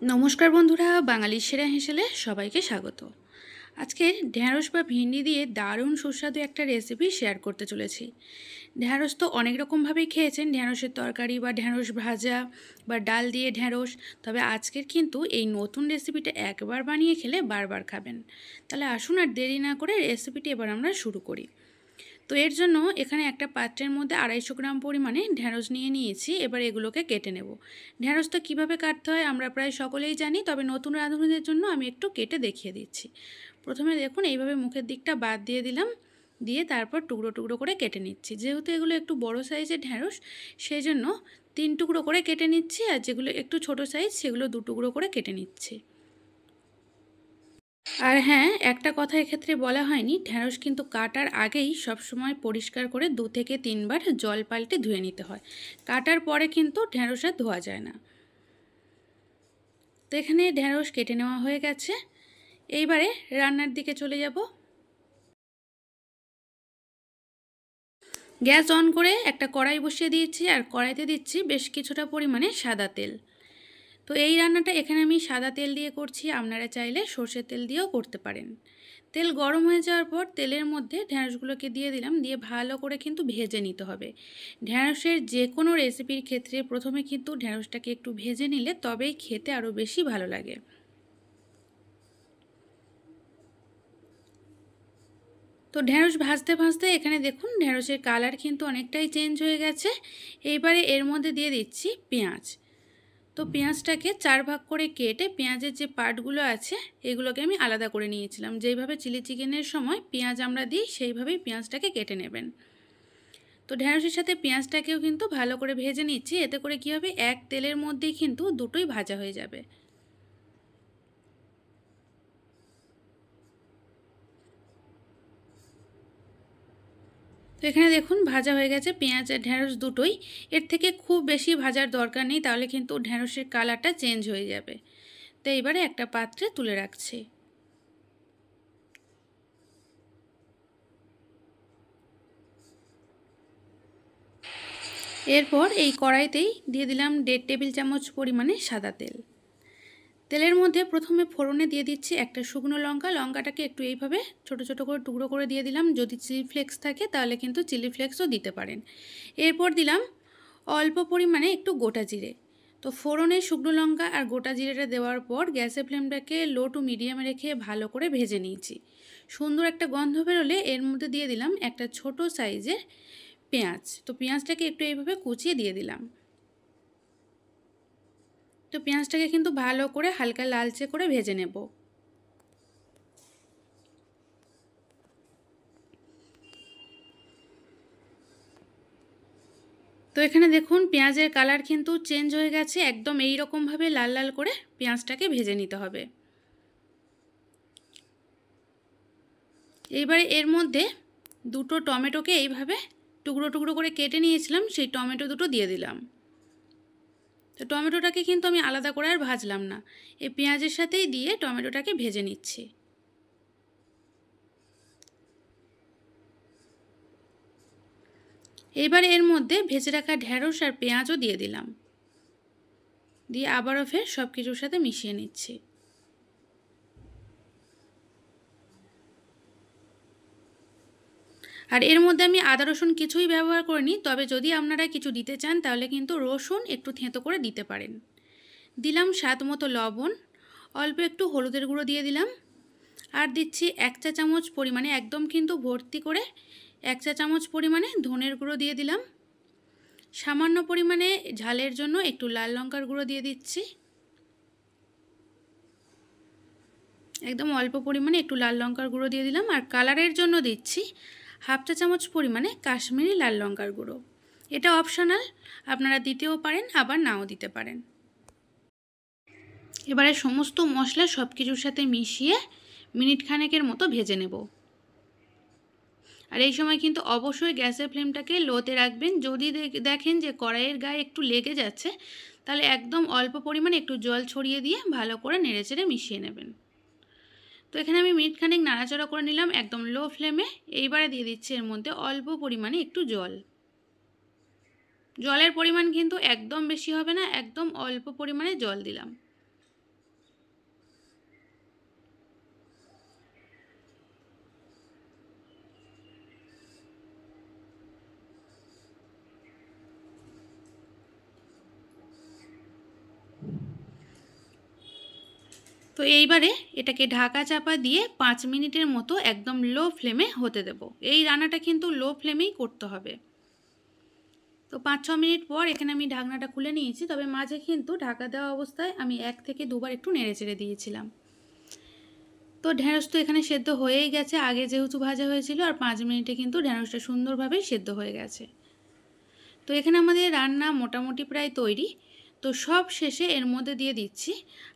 নমস্কার বন্ধুরা, বাঙালির সেরা হেসেলে সবাইকে স্বাগত। আজকে ঢ্যাঁড়স বা ভিন্ডি দিয়ে দারুণ সুস্বাদু একটা রেসিপি শেয়ার করতে চলেছি। ঢ্যাঁড়স তো অনেক রকমভাবেই খেয়েছেন, ঢ্যাঁড়সের তরকারি বা ঢ্যাঁড়স ভাজা বা ডাল দিয়ে ঢ্যাঁড়স। তবে আজকের কিন্তু এই নতুন রেসিপিটা একবার বানিয়ে খেলে বারবার খাবেন। তাহলে আসুন আর দেরি না করে রেসিপিটি এবার আমরা শুরু করি। তো এর জন্য এখানে একটা পাত্রের মধ্যে 250 গ্রাম পরিমাণে ঢ্যাঁড়স নিয়েছি। এবার এগুলোকে কেটে নেব। ঢ্যাঁড়সটা কীভাবে কাটতে হয় আমরা প্রায় সকলেই জানি, তবে নতুন রাঁধুনিদের জন্য আমি একটু কেটে দেখিয়ে দিচ্ছি। প্রথমে দেখুন এইভাবে মুখের দিকটা বাদ দিয়ে দিলাম, দিয়ে তারপর টুকরো টুকরো করে কেটে নিচ্ছি। যেহেতু এগুলো একটু বড় সাইজের ঢ্যাঁড়স, সেই জন্য 3 টুকরো করে কেটে নিচ্ছি, আর যেগুলো একটু ছোট সাইজ সেগুলো 2 টুকরো করে কেটে নিচ্ছি। আর হ্যাঁ, একটা কথা এক্ষেত্রে বলা হয়নি, ঢ্যাঁড়স কিন্তু কাটার আগেই সবসময় পরিষ্কার করে 2 থেকে 3 বার জল পাল্টে ধুয়ে নিতে হয়। কাটার পরে কিন্তু ঢ্যাঁড়স আর ধোয়া যায় না। তো এখানে ঢ্যাঁড়স কেটে নেওয়া হয়ে গেছে। এইবারে রান্নার দিকে চলে যাব। গ্যাস অন করে একটা কড়াই বসিয়ে দিয়েছি, আর কড়াইতে দিচ্ছি বেশ কিছুটা পরিমাণে সাদা তেল। তো এই রান্নাটা এখানে আমি সাদা তেল দিয়ে করছি, আপনারা চাইলে সর্ষের তেল দিয়েও করতে পারেন। তেল গরম হয়ে যাওয়ার পর তেলের মধ্যে ঢ্যাঁড়সগুলোকে দিয়ে দিলাম, দিয়ে ভালো করে কিন্তু ভেজে নিতে হবে। ঢ্যাঁড়সের যে কোনো রেসিপির ক্ষেত্রে প্রথমে কিন্তু ঢ্যাঁড়সটাকে একটু ভেজে নিলে তবেই খেতে আরও বেশি ভালো লাগে। তো ঢ্যাঁড়স ভাজতে ভাজতে এখানে দেখুন ঢ্যাঁড়সের কালার কিন্তু অনেকটাই চেঞ্জ হয়ে গেছে। এইবারে এর মধ্যে দিয়ে দিচ্ছি পেঁয়াজ। তো পেঁয়াজটাকে 4 ভাগ করে কেটে পেঁয়াজের যে পার্টগুলো আছে এগুলোকে আমি আলাদা করে নিয়েছিলাম। যেইভাবে চিলি চিকেনের সময় পেঁয়াজ আমরা দিই সেইভাবেই পেঁয়াজটাকে কেটে নেবেন। তো ঢ্যাঁড়সের সাথে পেঁয়াজটাকেও কিন্তু ভালো করে ভেজে নিচ্ছি। এতে করে কী হবে, এক তেলের মধ্যেই কিন্তু দুটোই ভাজা হয়ে যাবে। তো এখানে দেখুন ভাজা হয়ে গেছে পেঁয়াজ আর ঢ্যাঁড়স দুটোই। এর থেকে খুব বেশি ভাজার দরকার নেই, তাহলে কিন্তু ঢ্যাঁড়সের কালারটা চেঞ্জ হয়ে যাবে। তো এবারে একটা পাত্রে তুলে রাখছি। এরপর এই কড়াইতেই দিয়ে দিলাম 1.5 টেবিল চামচ পরিমাণে সাদা তেল। তেলের মধ্যে প্রথমে ফোড়নে দিয়ে দিচ্ছি একটা শুকনো লঙ্কা। লঙ্কাটাকে একটু এইভাবে ছোট ছোট করে টুকরো করে দিয়ে দিলাম। যদি চিলি ফ্লেক্স থাকে তাহলে কিন্তু চিলি ফ্লেক্সও দিতে পারেন। এরপর দিলাম অল্প পরিমাণে একটু গোটা জিরে। তো ফোড়নে শুকনো লঙ্কা আর গোটা জিরেটা দেওয়ার পর গ্যাসের ফ্লেমটাকে লো টু মিডিয়ামে রেখে ভালো করে ভেজে নিয়েছি। সুন্দর একটা গন্ধ বেরোলে এর মধ্যে দিয়ে দিলাম একটা ছোট সাইজের পেঁয়াজ। তো পেঁয়াজটাকে একটু এইভাবে কুচিয়ে দিয়ে দিলাম। তো পেঁয়াজটাকে কিন্তু ভালো করে হালকা লালচে করে ভেজে নেব। তো এখানে দেখুন পেঁয়াজের কালার কিন্তু চেঞ্জ হয়ে গেছে। একদম এই রকমভাবে লাল লাল করে পেঁয়াজটাকে ভেজে নিতে হবে। এইবারে এর মধ্যে দুটো টমেটোকে এইভাবে টুকরো টুকরো করে কেটে নিয়েছিলাম, সেই টমেটো দুটো দিয়ে দিলাম। তো টমেটোটাকে কিন্তু আমি আলাদা করে আর ভাজলাম না, এই পেঁয়াজের সাথেই দিয়ে টমেটোটাকে ভেজে নিচ্ছি। এবার এর মধ্যে ভেজে রাখা ঢ্যাঁড়স আর পেঁয়াজও দিয়ে দিলাম, দিয়ে আবারও ফের সব কিছুর সাথে মিশিয়ে নিচ্ছি। আর এর মধ্যে আমি আদা রসুন কিছুই ব্যবহার করিনি, তবে যদি আপনারা কিছু দিতে চান তাহলে কিন্তু রসুন একটু থেঁতো করে দিতে পারেন। দিলাম স্বাদ মতো লবণ, অল্প একটু হলুদের গুঁড়ো দিয়ে দিলাম, আর দিচ্ছি 1 চা চামচ পরিমাণে, একদম কিন্তু ভর্তি করে 1 চা চামচ পরিমাণে ধনের গুঁড়ো দিয়ে দিলাম। সামান্য পরিমাণে ঝালের জন্য একটু লাল লঙ্কার গুঁড়ো দিয়ে দিচ্ছি। একদম অল্প পরিমাণে একটু লাল লঙ্কার গুঁড়ো দিয়ে দিলাম। আর কালারের জন্য দিচ্ছি 1/2 চা চামচ পরিমাণে কাশ্মীরি লাল লঙ্কার গুঁড়ো। এটা অপশনাল, আপনারা দিতেও পারেন আবার নাও দিতে পারেন। এবারে সমস্ত মশলা সব কিছুর সাথে মিশিয়ে মিনিট খানেকের মতো ভেজে নেব। আর এই সময় কিন্তু অবশ্যই গ্যাসের ফ্লেমটাকে লোতে রাখবেন। যদি দেখেন যে কড়াইয়ের গায়ে একটু লেগে যাচ্ছে, তাহলে একদম অল্প পরিমাণে একটু জল ছড়িয়ে দিয়ে ভালো করে নেড়েচেড়ে মিশিয়ে নেবেন। তো এখানে আমি মিনিট খানেক নাড়াচাড়া করে নিলাম একদম লো ফ্লেমে। এইবারে দিয়ে দিচ্ছি এর মধ্যে অল্প পরিমাণে একটু জল। জলের পরিমাণ কিন্তু একদম বেশি হবে না, একদম অল্প পরিমাণে জল দিলাম। তো এইবারে এটাকে ঢাকা চাপা দিয়ে 5 মিনিটের মতো একদম লো ফ্লেমে হতে দেব। এই রান্নাটা কিন্তু লো ফ্লেমেই করতে হবে। তো 5-6 মিনিট পর এখানে আমি ঢাকনাটা খুলে নিয়েছি, তবে মাঝে কিন্তু ঢাকা দেওয়া অবস্থায় আমি 1 থেকে 2 বার একটু নেড়ে চেড়ে দিয়েছিলাম। তো ঢ্যাঁড়স তো এখানে সেদ্ধ হয়েই গেছে, আগে যেহেতু ভাজা হয়েছিল, আর 5 মিনিটে কিন্তু ঢ্যাঁড়সটা সুন্দরভাবে সেদ্ধ হয়ে গেছে। তো এখানে আমাদের রান্না মোটামুটি প্রায় তৈরি। তো সব শেষে এর মধ্যে দিয়ে দিচ্ছি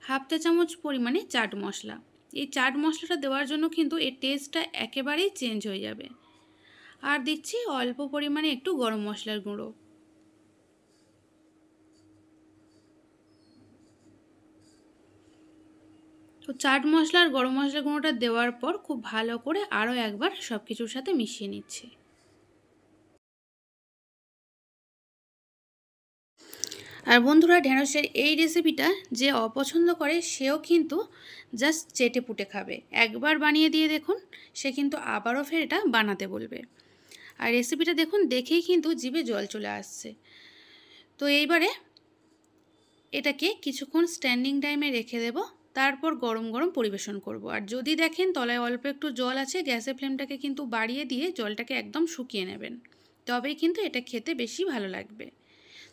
হাফ চা চামচ পরিমাণে চাট মশলা। এই চাট মশলাটা দেওয়ার জন্য কিন্তু এর টেস্টটা একেবারেই চেঞ্জ হয়ে যাবে। আর দিচ্ছি অল্প পরিমাণে একটু গরম মশলার গুঁড়ো। তো চাট মশলা আর গরম মশলার গুঁড়োটা দেওয়ার পর খুব ভালো করে আরও একবার সব কিছুর সাথে মিশিয়ে নিচ্ছি। আর বন্ধুরা, ঢ্যাঁড়সের এই রেসিপিটা যে অপছন্দ করে সেও কিন্তু জাস্ট চেটে পুটে খাবে। একবার বানিয়ে দিয়ে দেখুন, সে কিন্তু আবারও ফের এটা বানাতে বলবে। আর রেসিপিটা দেখুন, দেখেই কিন্তু জিভে জল চলে আসছে। তো এইবারে এটাকে কিছুক্ষণ স্ট্যান্ডিং টাইমে রেখে দেব, তারপর গরম গরম পরিবেশন করব। আর যদি দেখেন তলায় অল্প একটু জল আছে, গ্যাসের ফ্লেমটাকে কিন্তু বাড়িয়ে দিয়ে জলটাকে একদম শুকিয়ে নেবেন, তবেই কিন্তু এটা খেতে বেশি ভালো লাগবে।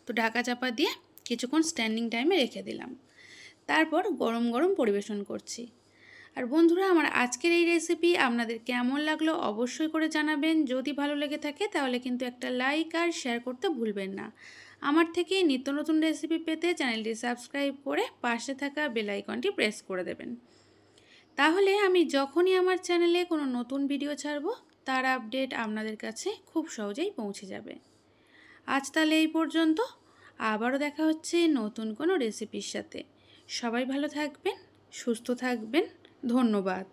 তো ঢাকা চাপা দিয়ে কিছুক্ষণ স্ট্যান্ডিং টাইমে রেখে দিলাম, তারপর গরম গরম পরিবেশন করছি। আর বন্ধুরা, আমার আজকের এই রেসিপি আপনাদের কেমন লাগলো অবশ্যই করে জানাবেন। যদি ভালো লেগে থাকে তাহলে কিন্তু একটা লাইক আর শেয়ার করতে ভুলবেন না। আমার থেকে নিত্য নতুন রেসিপি পেতে চ্যানেলটি সাবস্ক্রাইব করে পাশে থাকা বেল আইকনটি প্রেস করে দেবেন। তাহলে আমি যখনই আমার চ্যানেলে কোনো নতুন ভিডিও ছাড়ব, তার আপডেট আপনাদের কাছে খুব সহজেই পৌঁছে যাবে। আজ তাহলে এই পর্যন্ত, আবারও দেখা হচ্ছে নতুন কোনো রেসিপির সাথে। সবাই ভালো থাকবেন, সুস্থ থাকবেন। ধন্যবাদ।